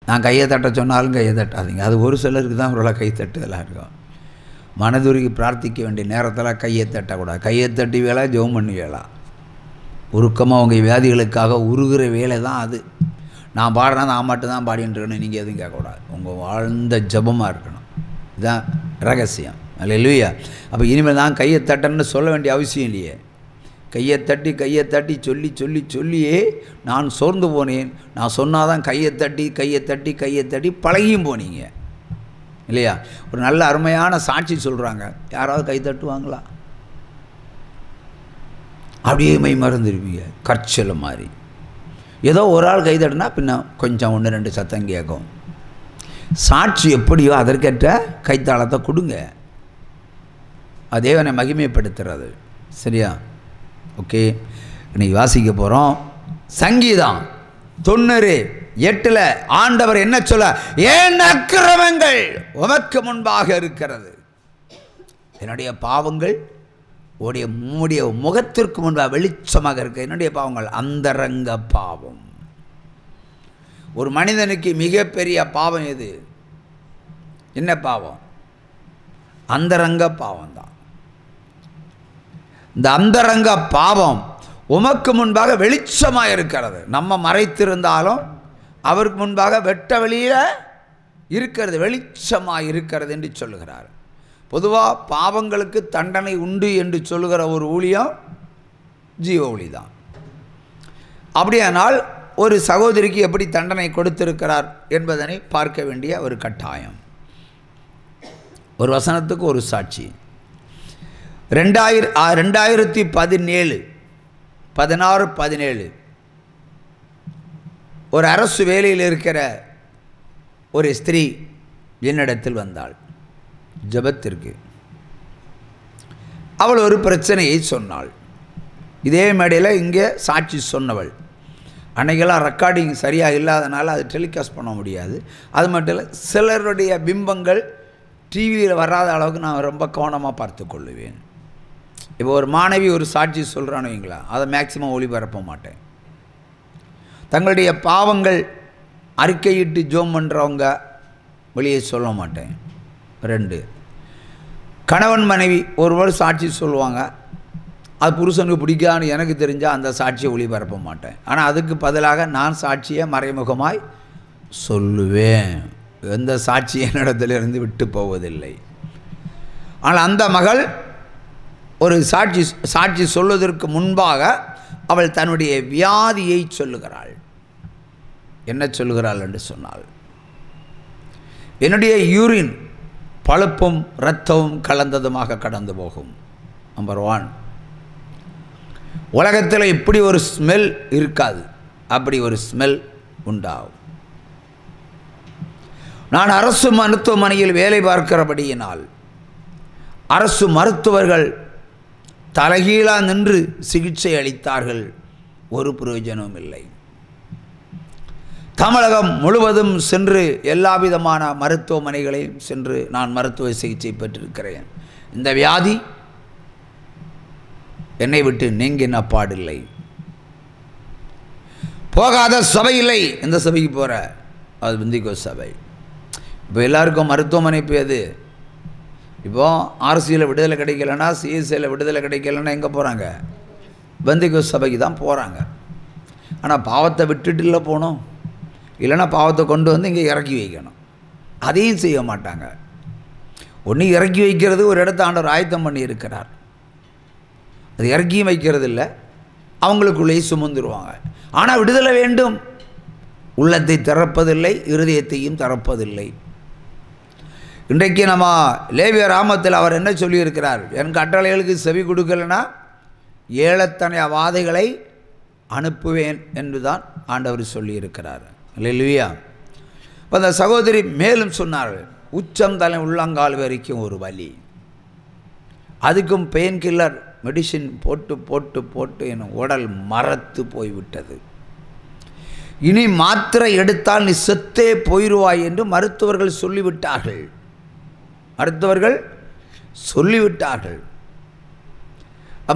நான் கையை தட்ட சொன்னாலும் கையை தட்டாதீங்க. அது ஒரு சிலருக்கு தான் இவ்வளோ கை தட்டுதலாக இருக்கும். மனதுருகி பிரார்த்திக்க வேண்டிய நேரத்தில் கையை தட்டக்கூடாது. கையை தட்டி வேலை ஜெபம் பண்ணி வேலை. உருக்கமாக உங்கள் வியாதிகளுக்காக உருகிற வேலை தான் அது. நான் பாடுறேன், நான் மட்டும் தான் பாடின்னு இருக்கணும், நீங்கள் எதுவும் கேட்கக்கூடாது. உங்கள் வாழ்ந்த ஜபமாக இருக்கணும். இதுதான் ரகசியம். அல்லேலூயா. அப்போ இனிமேல் நான் கையை தட்டன்னு சொல்ல வேண்டிய அவசியம் இல்லையே. கையை தட்டி சொல்லியே நான் சோர்ந்து போனேன். நான் சொன்னால் தான் கையை தட்டி பழகியும் போனீங்க இல்லையா? ஒரு நல்ல அருமையான சாட்சி சொல்கிறாங்க. யாராவது கை தட்டுவாங்களா? அப்படியே மை மறந்துருப்பீங்க, கற்சல மாதிரி. ஏதோ ஒரு ஆள் கை தட்டுனா பின்ன கொஞ்சம் 1-2 சத்தம் கேட்கும். சாட்சி எப்படியோ அதற்கேற்ற கைத்தாளத்தை கொடுங்க. தேவனை மகிமைப்படுத்துறது. சரியா? ஓகே, இன்னைக்கு வாசிக்க போகிறோம். சங்கீதம் 90:8 ஆண்டவர் என்ன சொல்ல? என் அக்கிரமங்கள் உமக்கு முன்பாக இருக்கிறது, என்னுடைய பாவங்கள் உடைய முகத்திற்கு முன்பாக வெளிச்சமாக இருக்க. என்னுடைய பாவங்கள் அந்தரங்க பாவம். ஒரு மனிதனுக்கு மிகப்பெரிய பாவம் எது? என்ன பாவம்? அந்தரங்க பாவம் தான். இந்த அந்தரங்க பாவம் உமக்கு முன்பாக வெளிச்சமாக இருக்கிறது. நம்ம மறைத்திருந்தாலும் அவருக்கு முன்பாக வெட்ட வெளியில் இருக்கிறது, வெளிச்சமாக இருக்கிறது என்று சொல்லுகிறார். பொதுவாக பாவங்களுக்கு தண்டனை உண்டு என்று சொல்லுகிற ஒரு ஊழியம் ஜீவ ஒளி தான். அப்படியானால் ஒரு சகோதரிக்கு எப்படி தண்டனை கொடுத்திருக்கிறார் என்பதனை பார்க்க வேண்டிய ஒரு கட்டாயம். ஒரு வசனத்துக்கு ஒரு சாட்சி. 2017 ஒரு அரசு வேலையில் இருக்கிற ஒரு ஸ்திரீ என்னிடத்தில் வந்தாள் ஜெபத்திற்கு. அவள் ஒரு பிரச்சனையை சொன்னாள். இதே மேடையில் இங்கே சாட்சி சொன்னவள். அன்னைக்கெல்லாம் ரெக்கார்டிங் சரியாக இல்லாதனால அது டெலிகாஸ்ட் பண்ண முடியாது. அது மட்டும் இல்லை, சிலருடைய பிம்பங்கள் டிவியில் வராத அளவுக்கு நான் ரொம்ப கவனமாக பார்த்து கொள்ளுவேன். இப்போ ஒரு மாணவி ஒரு சாட்சி சொல்கிறான்னு வைங்களா, அதை மேக்சிமம் ஒளிபரப்ப மாட்டேன். தங்களுடைய பாவங்கள் அறிக்கையிட்டு ஜோம் பண்ணுறவங்க வெளியே சொல்ல மாட்டேன். 2, கணவன் மனைவி ஒருவர் சாட்சி சொல்லுவாங்க, அது புருஷனுக்கு பிடிக்கான்னு எனக்கு தெரிஞ்சால் அந்த சாட்சியை ஒளிபரப்ப மாட்டேன். ஆனால் அதுக்கு பதிலாக நான் சாட்சியை மறைமுகமாய் சொல்லுவேன். எந்த சாட்சி என்னிடத்திலிருந்து விட்டு போவதில்லை. ஆனால் அந்த மகள் ஒரு சாட்சி சொல்வதற்கு முன்பாக அவள் தன்னுடைய வியாதியை சொல்லுகிறாள். என்ன சொல்லுகிறாள் என்று சொன்னால், என்னுடைய யூரின் பழுப்பும் இரத்தமும் கலந்ததுமாக கடந்து போகும். நம்பர் 1, உலகத்தில் இப்படி ஒரு ஸ்மெல் இருக்காது, அப்படி ஒரு ஸ்மெல் உண்டாகும். நான் அரசு மருத்துவமனையில் வேலை பார்க்கிறபடியினால் அரசு மருத்துவர்கள் தலைகீழாக நின்று சிகிச்சை அளித்தார்கள், ஒரு பிரயோஜனமும் இல்லை. தமிழகம் முழுவதும் சென்று எல்லா விதமான மருத்துவமனைகளையும் சென்று நான் மருத்துவ சிகிச்சை பெற்றிருக்கிறேன். இந்த வியாதி என்னை விட்டு நீங்கின பாடில்லை. போகாத சபை இல்லை. இந்த சபைக்கு போகிற அது பெந்திகோ சபை. இப்போ எல்லாருக்கும் மருத்துவமனை போயது. இப்போது ஆர்சியில் விடுதலை கிடைக்கலன்னா, சிஎஸ்சியில் விடுதலை கிடைக்கலன்னா எங்கே போகிறாங்க? பெந்திகோ சபைக்கு தான் போகிறாங்க. ஆனால் பாவத்தை விட்டுட்டு இல்லை போகணும், இல்லைன்னா பாவத்தை கொண்டு வந்து இங்கே இறக்கி வைக்கணும். அதையும் செய்ய மாட்டாங்க. ஒன்று இறக்கி வைக்கிறது, ஒரு இடத்த ஆண்டவர் ஆயத்தம் பண்ணி இருக்கிறார், அது இறக்கியும் வைக்கிறது இல்லை, அவங்களுக்குள்ளேயே சுமந்துருவாங்க. ஆனால் விடுதலை வேண்டும். உள்ளத்தை திறப்பதில்லை, இருதயத்தையும் திறப்பதில்லை. இன்றைக்கு நம்ம லேவிய ராமத்தில் அவர் என்ன சொல்லியிருக்கிறார்? என் கட்டளைகளுக்கு செவி கொடுக்கலைன்னா ஏழத்தனை வாதைகளை அனுப்புவேன் என்றுதான் ஆண்டவர் சொல்லியிருக்கிறார். அல்லேலூயா. இப்போ அந்த சகோதரி மேலும் சொன்னார்கள், உச்சம் தலை உள்ளங்கால் வரைக்கும் ஒரு வலி, அதுக்கும் பெயின் கில்லர் மெடிசின் போட்டு போட்டு போட்டு என் உடல் மரத்து போய்விட்டது, இனி மாத்திரை எடுத்தால் நீ செத்தே போயிடுவாய் என்று மருத்துவர்கள் சொல்லிவிட்டார்கள். அது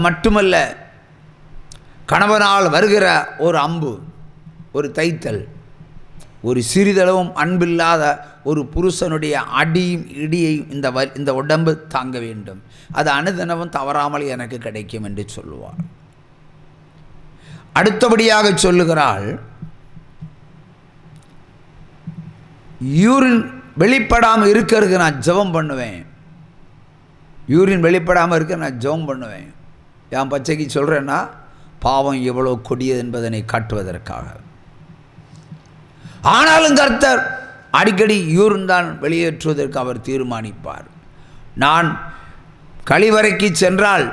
மட்டுமல்ல, கணவனால் வருகிற ஒரு அம்பு, ஒரு தைத்தல், ஒரு சிறிதளவும் அன்பில்லாத ஒரு புருஷனுடைய அடியும் இடியையும் இந்த உடம்பு தாங்க வேண்டும். அது அனுதினமும் தவறாமல் எனக்கு கிடைக்கும் என்று சொல்லுவார். அடுத்தபடியாக சொல்லுகிறாள், யூரின் வெளிப்படாமல் இருக்கிறதுக்கு நான் ஜெபம் பண்ணுவேன். யூரின் வெளிப்படாமல் இருக்க நான் ஜெபம் பண்ணுவேன். என் பச்சைக்கு சொல்கிறேன்னா பாவம் எவ்வளோ கொடியது என்பதனை காட்டுவதற்காக. ஆனாலும் கர்த்தர் அடிக்கடி யூரின் தான் வெளியேற்றுவதற்கு அவர் தீர்மானிப்பார். நான் கழிவறைக்கு சென்றால்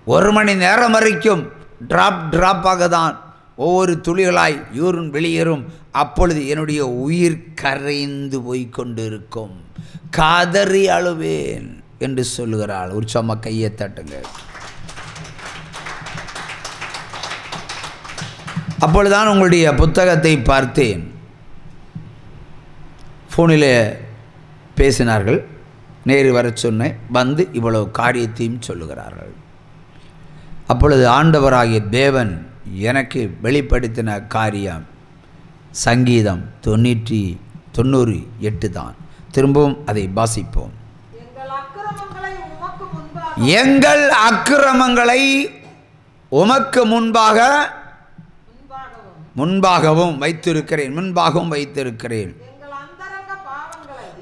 1 மணி நேரம் வரைக்கும் டிராப்பாக தான் ஒவ்வொரு துளிகளாய் யூரின் வெளியேறும். அப்பொழுது என்னுடைய உயிர் கரைந்து போய்கொண்டு இருக்கும், கதறி அழுவேன் என்று சொல்லுகிறாள். ஒரு சும்மா கையை தட்டுங்க. அப்பொழுதுதான் உங்களுடைய புத்தகத்தை பார்த்தேன். ஃபோனில் பேசினார்கள், நேரு வர சொன்னேன், வந்து இவ்வளவு காரியத்தையும் சொல்லுகிறார்கள். அப்பொழுது ஆண்டவராகிய தேவன் எனக்கு வெளிப்படுத்தின காரியம் சங்கீதம் 98 தான். திரும்பவும் அதை வாசிப்போம். எங்கள் அக்கிரமங்களை உமக்கு முன்பாகவும் வைத்திருக்கிறேன்.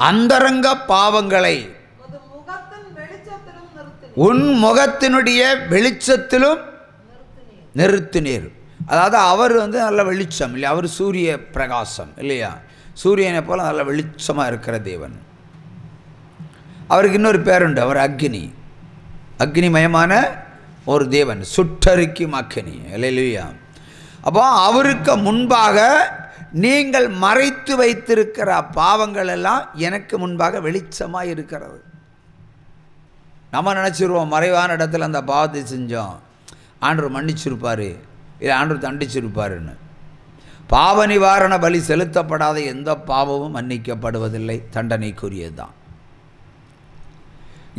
அந்தரங்க பாவங்களை உன் முகத்தினுடைய வெளிச்சத்திலும் நிறுத்தினீர். அதாவது அவர் நல்ல வெளிச்சம் இல்லையா, அவர் சூரிய பிரகாசம் இல்லையா, சூரியனை போல நல்ல வெளிச்சமாக இருக்கிற தேவன். அவருக்கு இன்னொரு பேருண்டு, அவர் அக்னிமயமான ஒரு தேவன், சுட்டரிக்கும் அக்னி இல்லையா. அப்போ அவருக்கு முன்பாக நீங்கள் மறைத்து வைத்திருக்கிற பாவங்கள் எல்லாம் எனக்கு முன்பாக வெளிச்சமாக இருக்கிறது. நம்ம நினச்சிருவோம் மறைவான இடத்துல அந்த பாவத்தை செஞ்சோம், ஆண்டவர் மன்னிச்சிருப்பார், இல்லை ஆண்டவர் தண்டிச்சிருப்பாருன்னு. பாவ நிவாரண பலி செலுத்தப்படாத எந்த பாவமும் மன்னிக்கப்படுவதில்லை, தண்டனைக்குரியது தான்.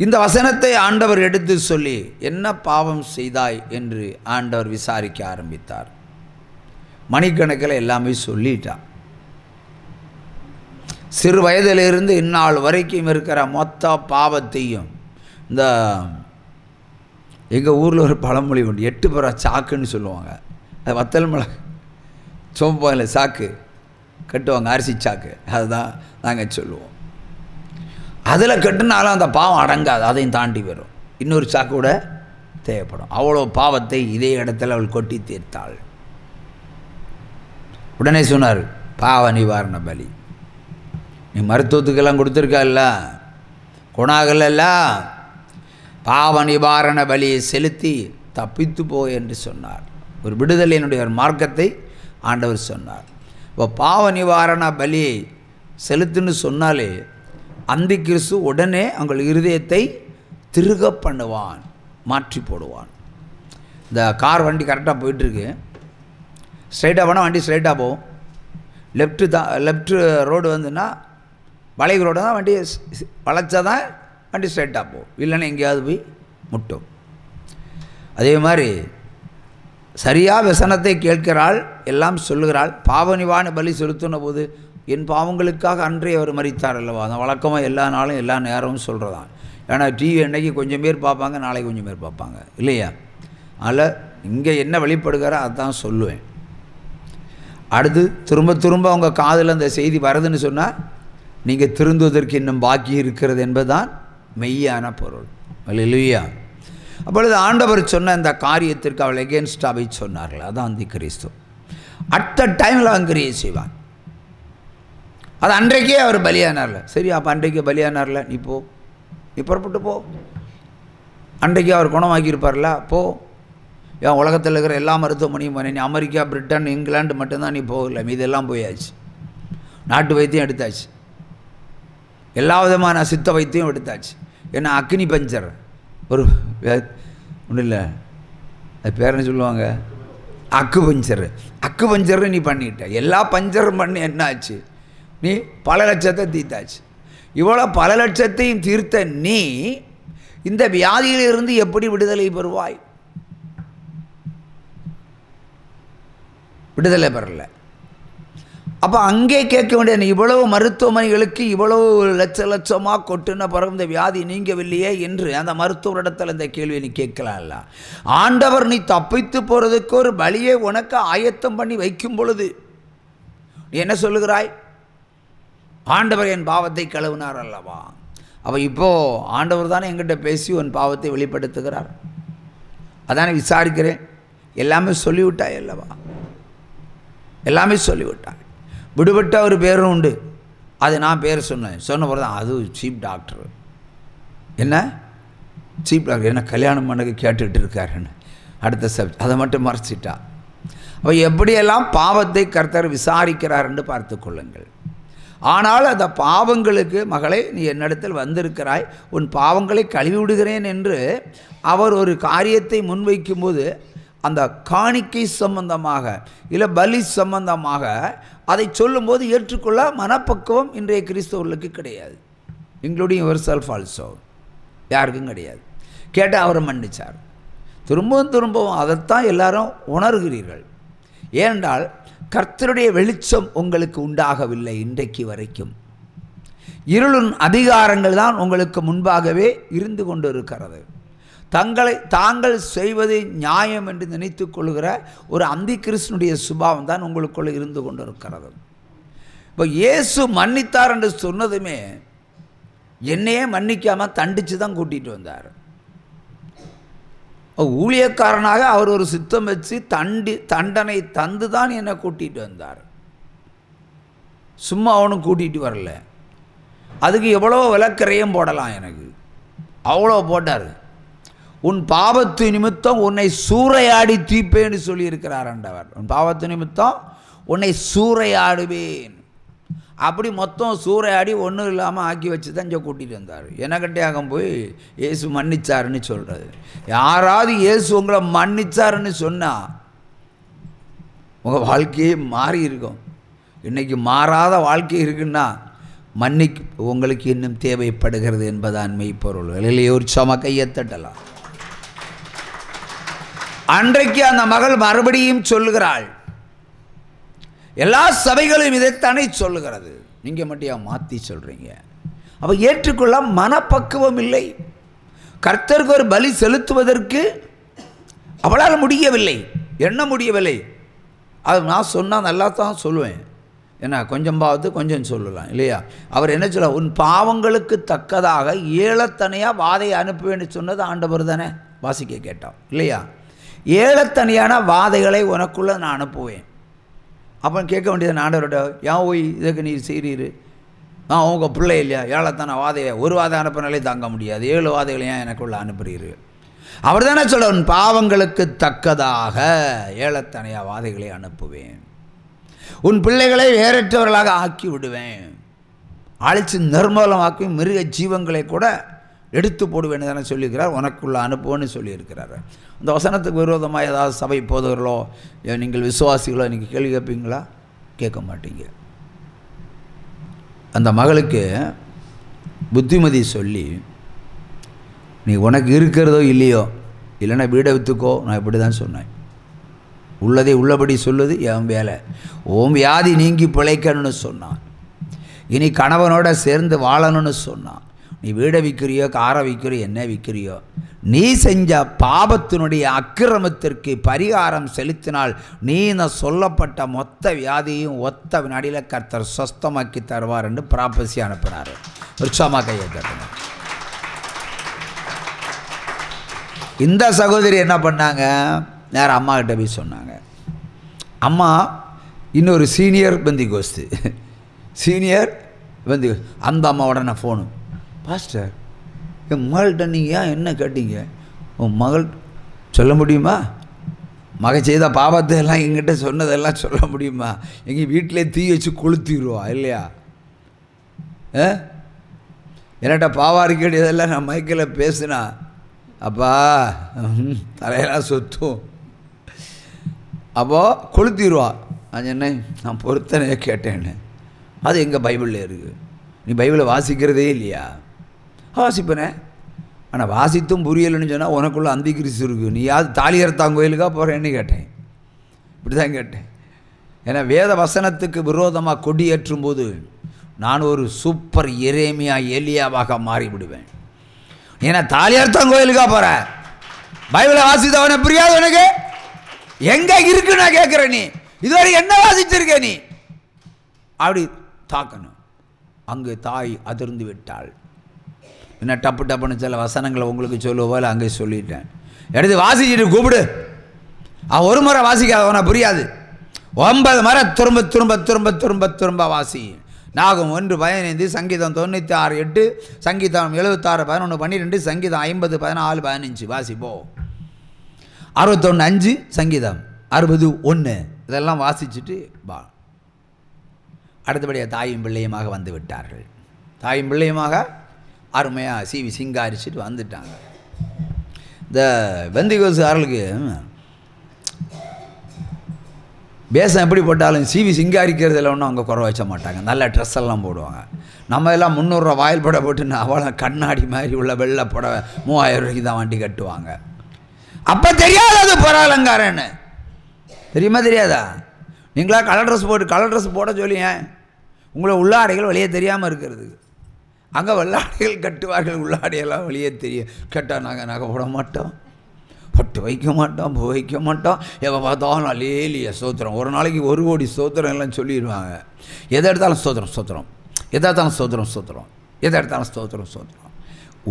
இந்த வசனத்தை ஆண்டவர் எடுத்து சொல்லி, என்ன பாவம் செய்தாய் என்று ஆண்டவர் விசாரிக்க ஆரம்பித்தார். மணிக்கணக்கில் எல்லாமே சொல்லிட்டான். சிறு வயதிலிருந்து இந்நாள் வரைக்கும் இருக்கிற மொத்த பாவத்தையும், இந்த எங்கள் ஊரில் ஒரு பழமொழி உண்டு, 8 புற சாக்குன்னு சொல்லுவாங்க. அது வத்தல் மிளகு சோம்பாயில் சாக்கு கட்டுவாங்க, அரிசி சாக்கு, அதுதான் நாங்கள் சொல்லுவோம். அதில் கட்டுனாலும் அந்த பாவம் அடங்காது, அதையும் தாண்டி வரும், இன்னொரு சாக்கு கூட தேவைப்படும். அவ்வளோ பாவத்தை இதே இடத்துல அவள் கொட்டி தீர்த்தாள். உடனே சொன்னார், பாவ நிவாரண பலி நீ மருத்துவத்துக்கெல்லாம் கொடுத்துருக்கல்ல, குணாகல, பாவ நிவாரண பலியை செலுத்தி தப்பித்து போ என்று சொன்னார். ஒரு விடுதலையினுடைய ஒரு மார்க்கத்தை ஆண்டவர் சொன்னார். இப்போ பாவ நிவாரண பலியை செலுத்துன்னு சொன்னாலே அந்தி கிறிஸ்து உடனே உங்கள் இருதயத்தை திருக பண்ணுவான், மாற்றி போடுவான். இந்த கார் வண்டி கரெக்டாக போயிட்டுருக்கு, ஸ்ட்ரைட்டாக போனால் வண்டி ஸ்ட்ரைட்டாக போகும். லெஃப்ட்டு ரோடு வந்துன்னா வளைவு ரோடு தான், வண்டி வளைச்சா தான் வண்டி ஸ்ட்ரைட்டாக போகும், இல்லைன்னா எங்கேயாவது போய் முட்டும். அதே மாதிரி சரியாக வசனத்தை கேட்கிறாள், எல்லாம் சொல்லுகிறாள். பாவ நிவாரண பலி செலுத்தின போது என் பாவங்களுக்காக அன்றே அவர் மரித்தார் அல்லவா, அந்த வழக்கமாக எல்லா நாளும் எல்லா நேரமும் சொல்கிறதான். ஏன்னா டிவி அன்னைக்கு கொஞ்சம் பேர் பார்ப்பாங்க, நாளைக்கு கொஞ்சம் பேர் பார்ப்பாங்க இல்லையா. அதில் இங்கே என்ன வெளிப்படுகிறோ அதுதான் சொல்லுவேன். அடுத்து திரும்ப திரும்ப அவங்க காதில் அந்த செய்தி வருதுன்னு சொன்னால் நீங்கள் திருந்துவதற்கு இன்னும் பாக்கி இருக்கிறது என்பதுதான் மெய்யான பொருள். அல்லேலூயா. அப்பொழுது ஆண்டவர் சொன்ன இந்த காரியத்திற்கு அவள் எகென்ஸ்டாவை சொன்னார்கள், அதான் அந்தி கிறிஸ்து. அட் த டைமில் அவன் கிரியை செய்வான். அது அன்றைக்கே அவர் பலியானார்ல. சரி, அப்போ அன்றைக்கே பலியானார்ல, நீ போ, நீ புறப்பட்டு போ. அன்றைக்கே அவர் குணமாக்கியிருப்பார்ல, போ. ஏன் உலகத்தில் இருக்கிற எல்லா மருத்துவமனையும் போனேன், நீ அமெரிக்கா, பிரிட்டன், இங்கிலாந்து மட்டும்தான் நீ போகல, மீதெல்லாம் போயாச்சு. நாட்டு வைத்தியம் எடுத்தாச்சு, எல்லா விதமான சித்த வைத்தியம் எடுத்தாச்சு. ஏன்னா அக்னி பஞ்சர் ஒரு ஒன்றும் இல்லை, அது பேர் என்ன சொல்லுவாங்க, அக்கு பஞ்சர் நீ பண்ணிட்ட. எல்லா பஞ்சரும் பண்ணி என்ன ஆச்சு, நீ பல லட்சத்தை தீர்த்தாச்சு. இவ்வளோ பல லட்சத்தையும் தீர்த்த நீ இந்த வியாதியிலிருந்து எப்படி விடுதலை பெறுவாய்? விடுதலை பெறல. அப்போ அங்கே கேட்க வேண்டிய இவ்வளவு மருத்துவமனைகளுக்கு இவ்வளவு லட்சமாக கொட்டுன பிறகு இந்த வியாதி நீங்கவில்லையே என்று அந்த மருத்துவரிடத்தில் இந்த கேள்வியை நீ கேட்கலாம்ல. ஆண்டவர் நீ தப்பித்து போகிறதுக்கு ஒரு வழியை உனக்கு ஆயத்தம் பண்ணி வைக்கும் பொழுது நீ என்ன சொல்லுகிறாய்? ஆண்டவர் என் பாவத்தை கழுவினார் அல்லவா. அப்போ இப்போது ஆண்டவர் தானே என்கிட்ட பேசி உன் பாவத்தை வெளிப்படுத்துகிறார். அதானே விசாரிக்கிறேன். எல்லாமே சொல்லிவிட்டாய் அல்லவா, எல்லாமே சொல்லிவிட்டாய். விடுபட்ட ஒரு பேரும் உண்டு, அது நான் பேர் சொன்னேன். சொன்ன பிறகு தான் அது சீப் டாக்டர். என்ன சீப் டாக்டர் என்ன கல்யாணம் பண்ணக்கு கேட்டுக்கிட்டு இருக்காருன்னு அடுத்த சப்ஜெக்ட் அதை மட்டும் மறைச்சிட்டா. அப்போ எப்படியெல்லாம் பாவத்தை கர்த்தர் விசாரிக்கிறார் என்று பார்த்து கொள்ளுங்கள். ஆனால் அந்த பாவங்களுக்கு மகளே நீ என்னிடத்தில் வந்திருக்கிறாய், உன் பாவங்களை கழுவி விடுகிறேன் என்று அவர் ஒரு காரியத்தை முன்வைக்கும்போது அந்த காணிக்கை சம்பந்தமாக இல்லை பலி சம்பந்தமாக அதை சொல்லும்போது ஏற்றுக்கொள்ள மனப்பக்குவம் இன்றைய கிறிஸ்தவர்களுக்கு கிடையாது. Including your self also. யாருக்கும் கிடையாது. கேட்டால் அவரை மன்னிச்சார். திரும்பவும் அதைத்தான் எல்லாரும் உணர்கிறீர்கள். ஏனென்றால் கர்த்தருடைய வெளிச்சம் உங்களுக்கு உண்டாகவில்லை. இன்றைக்கு வரைக்கும் இருளின் அதிகாரங்கள் தான் உங்களுக்கு முன்பாகவே இருந்து கொண்டு இருக்கிறது. தாங்கள் செய்வது நியாயம் என்று நினைத்து கொள்கிற ஒரு அந்தி கிறிஸ்துனுடைய சுபாவம் தான் உங்களுக்குள்ள இருந்து கொண்டு இருக்கிறது. இப்போ இயேசு மன்னித்தார் என்று சொன்னதுமே என்னையே மன்னிக்காமல் தண்டித்து தான் கூட்டிகிட்டு வந்தார். ஊழியக்காரனாக அவர் ஒரு சித்தம் வச்சு தண்டனை தந்து தான் என்னை கூட்டிகிட்டு வந்தார். சும்மா அவனும் கூட்டிகிட்டு வரல. அதுக்கு எவ்வளோ விளக்கரையும் போடலாம், எனக்கு அவ்வளோ போட்டார். உன் பாவத்து நிமித்தம் உன்னை சூறையாடி தீப்பேன்னு சொல்லியிருக்கிறார் ஆண்டவர். உன் பாவத்து நிமித்தம் உன்னை சூறையாடுவேன். அப்படி மொத்தம் சூறையாடி ஒன்றும் இல்லாமல் ஆக்கி வச்சு தான் இங்கே கூட்டிகிட்டு வந்தார். எனக்கிட்டையாக போய் இயேசு மன்னிச்சாருன்னு சொல்கிறது. யாராவது இயேசு உங்களை மன்னிச்சாருன்னு சொன்னால் உங்கள் வாழ்க்கையே மாறி இருக்கும். இன்றைக்கி மாறாத வாழ்க்கை இருக்குன்னா உங்களுக்கு இன்னும் தேவைப்படுகிறது என்பதான் மெய்ப்பொருள். வெளியிலே ஒரு சம கையத்தட்டலாம். அன்றைக்கு அந்த மகள் மறுபடியும் சொல்லுகிறாள். எல்லா சபைகளும் இதைத்தானே சொல்லுகிறது, நீங்கள் மட்டும் மாற்றி சொல்கிறீங்க. அப்போ ஏற்றுக்கொள்ள மனப்பக்குவம் இல்லை. கர்த்தருக்கு ஒரு பலி செலுத்துவதற்கு அவளால் முடியவில்லை, என்ன முடியவில்லை. அது நான் சொன்னால் நல்லா தான் சொல்லுவேன். ஏன்னா கொஞ்சம் பாவத்து கொஞ்சம் சொல்லலாம் இல்லையா. அவர் என்ன சொல்ல, உன் பாவங்களுக்கு தக்கதாக ஏழத்தனையாக வாதையை அனுப்புவேன்னு சொன்னது ஆண்டவர் தானே. வாசிக்க கேட்டோம் இல்லையா. ஏழத்தனையான வாதைகளை உனக்குள்ளே நான் அனுப்புவேன். அப்போ கேட்க வேண்டியது ஆண்டவரோட, ஏன் ஓய் இதுக்கு நீ செய்கிறீரு? உங்கள் பிள்ளை இல்லையா, ஏழத்தான வாதையை ஒரு வாதை அனுப்பினாலே தாங்க முடியாது, 7 வாதைகளை ஏன் எனக்குள்ள அனுப்புறீரு? அவர் தானே சொல்ல, உன் பாவங்களுக்கு தக்கதாக ஏழத்தனையா வாதைகளை அனுப்புவேன், உன் பிள்ளைகளை வேறற்றவர்களாக ஆக்கி விடுவேன், அழித்து நிர்மூலமாக்கி மிருக ஜீவங்களை கூட எடுத்து போடுவேன்னு தானே சொல்லியிருக்கிறார். உனக்குள்ள அனுப்புவோன்னு சொல்லியிருக்கிறார். அந்த வசனத்துக்கு விரோதமாக ஏதாவது சபை போதவர்களோ நீங்கள் விசுவாசிகளோ நீங்கள் கேள்வி கேட்பீங்களா? கேட்க மாட்டீங்க. அந்த மகளுக்கு புத்திமதி சொல்லி, நீ உனக்கு இருக்கிறதோ இல்லையோ, இல்லைன்னா வீடை விற்றுக்கோ, நான் இப்படி தான் சொன்னேன். உள்ளதை உள்ளபடி சொல்லுது என் வேலை. ஓம் வியாதி நீங்கி பிழைக்கணும்னு சொன்னான். இனி கணவனோட சேர்ந்து வாழணும்னு சொன்னான். நீ வீடை விற்கிறியோ, காரை விற்கிறியோ, என்ன விற்கிறியோ, நீ செஞ்ச பாவத்தினுடைய அக்கிரமத்திற்கு பரிகாரம் செலுத்தினால் நீ சொல்லப்பட்ட மொத்த வியாதியும் ஒத்த வினாடியில் கர்த்தர் சொஸ்தமாக்கி தருவார் என்று பிராபசி அனுப்பினார். உற்சாகமாக கையை தட்டினார். இந்த சகோதரி என்ன பண்ணாங்க, நேரம் அம்மா கிட்ட போய் சொன்னாங்க. அம்மா இன்னொரு சீனியர் பெந்திகோஸ்து, சீனியர் பெந்திகோஸ்து. அந்த அம்மாவோட நான் ஃபோனு, பாஸ்டர் என் மகள்கிட்ட நீங்கள் ஏன் என்ன கேட்டீங்க? உன் மகள் சொல்ல முடியுமா? மக செய்த பாவத்தை எல்லாம் எங்கிட்ட சொன்னதெல்லாம் சொல்ல முடியுமா? எங்கள் வீட்டிலே தீ வச்சு கொளுத்திடுவா இல்லையா? என்கிட்ட பாவாரிக்கடி இதெல்லாம் நான் மைக்கில் பேசுனா அப்பா தலையெல்லாம் சொத்தும், அப்போது கொளுத்திடுவா. நான் சொன்னேன், நான் பொறுத்தனையே கேட்டேன்னு. அது எங்கள் பைபிளில் இருக்குது. நீ பைபிளை வாசிக்கிறதே இல்லையா? வாசிப்பனே, ஆனால் வாசித்தும் புரியலைன்னு சொன்னால் உனக்குள்ளே அந்தி கிறிஸ்து இருக்குது. நீ யாவது தாலியர்த்தாங்க கோயிலுக்காக போகிறேன்னு கேட்டேன். இப்படி தான் கேட்டேன். ஏன்னா வேத வசனத்துக்கு விரோதமாக கொடியேற்றும் போது நான் ஒரு சூப்பர் எரேமியா எலியாவாக மாறிவிடுவேன். ஏன்னா தாலியார்த்தம் கோயிலுக்கா போகிற, பைபிளை வாசித்தவனை புரியாது உனக்கு? எங்கே இருக்கு நான் கேட்குறேன், நீ இதுவரை என்ன வாசிச்சிருக்க நீ? அப்படி தாக்கணும். அங்கு தாய் அதிர்ந்து விட்டாள். என்ன டப்பு டப்புன்னு சில வசனங்களை உங்களுக்கு சொல்லுவோல அங்கே சொல்லிட்டேன். எடுத்து வாசிச்சுட்டு கூப்பிடு. அவன் ஒரு முறை வாசிக்காதவனா புரியாது. 9 முறை திரும்ப திரும்ப திரும்ப திரும்ப திரும்ப வாசி. நாகம் 1:15, சங்கீதம் 96, 8, சங்கீதம் 76, 11, 12, சங்கீதம் 50, 14, 15 வாசிப்போ. 61, 5, சங்கீதம் 60, 1 இதெல்லாம் வாசிச்சுட்டு வா. அடுத்தபடியாக தாயும் பிள்ளையுமாக வந்து விட்டார்கள். தாயும் பிள்ளையுமாக அருமையாக சீவி சிங்காரிச்சுட்டு வந்துட்டாங்க. இந்த பெந்தேகோஸ்துக்காரர்களுக்கு பேசம் எப்படி போட்டாலும் சீவி சிங்காரிக்கிறதுல ஒன்றும் அவங்க குறை வச்ச மாட்டாங்க. நல்ல ட்ரெஸ் எல்லாம் போடுவாங்க. நம்ம எல்லாம் 300 ரூபா வாயில் புடவை போட்டு அவளை கண்ணாடி மாதிரி உள்ள வெள்ளை புடவை 3000 ரூபாய்க்கு தான் வண்டி கட்டுவாங்க. அப்போ தெரியாது அது புறாலங்காரன்னு. தெரியுமா தெரியாதா? நீங்களா கலர் ட்ரெஸ் போட சொல்லிங்க. உங்களை உள்ளாடைகள் வெளியே தெரியாமல் இருக்கிறது. அங்கே வெள்ளாடைகள் கட்டுவார்கள், உள்ளாடையெல்லாம் வெளியே தெரியும். கேட்டால் நாங்கள் நகை போட மாட்டோம், பட்டு வைக்க மாட்டோம், பூ வைக்க மாட்டோம். எப்போ பார்த்தாலும் அலேலிய ஸ்தோத்திரம், ஒரு நாளைக்கு 1 கோடி ஸ்தோத்திரம் எல்லாம் சொல்லிடுவாங்க. எதை எடுத்தாலும் ஸ்தோத்திரம் ஸ்தோத்திரம், எதை எடுத்தாலும் ஸ்தோத்திரம் ஸ்தோத்திரம், எதை எடுத்தாலும் ஸ்தோத்திரம் ஸ்தோத்திரம்.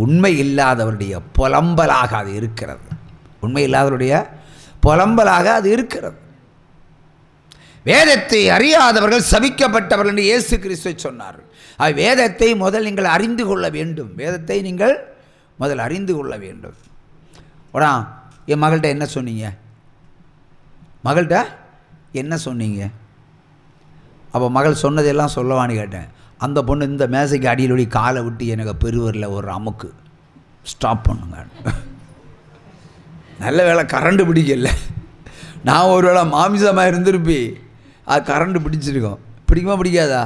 உண்மை இல்லாதவருடைய புலம்பலாக அது இருக்கிறது. உண்மை இல்லாதவருடைய புலம்பலாக அது இருக்கிறது. வேதத்தை அறியாதவர்கள் சபிக்கப்பட்டவர்கள் என்று இயேசு கிறிஸ்து சொன்னார். வேதத்தை முதல் நீங்கள் அறிந்து கொள்ள வேண்டும். வேதத்தை நீங்கள் முதல் அறிந்து கொள்ள வேண்டும். உடா என் மகள்கிட்ட என்ன சொன்னீங்க? மகள்கிட்ட என்ன சொன்னீங்க? அப்போ மகள் சொன்னதெல்லாம் சொல்லவான்னு கேட்டேன். அந்த பொண்ணு இந்த மேசைக்கு அடியில் காலை விட்டு எனக்கு பெருவரில் ஒரு அமுக்கு ஸ்டாப் பண்ணுங்க. நல்ல வேளை கரண்டு பிடிக்கல. நான் ஒரு வேளை மாமிசமாக இருந்திருப்பி அது கரண்டு பிடிச்சிருக்கோம். பிடிக்குமா பிடிக்காதா?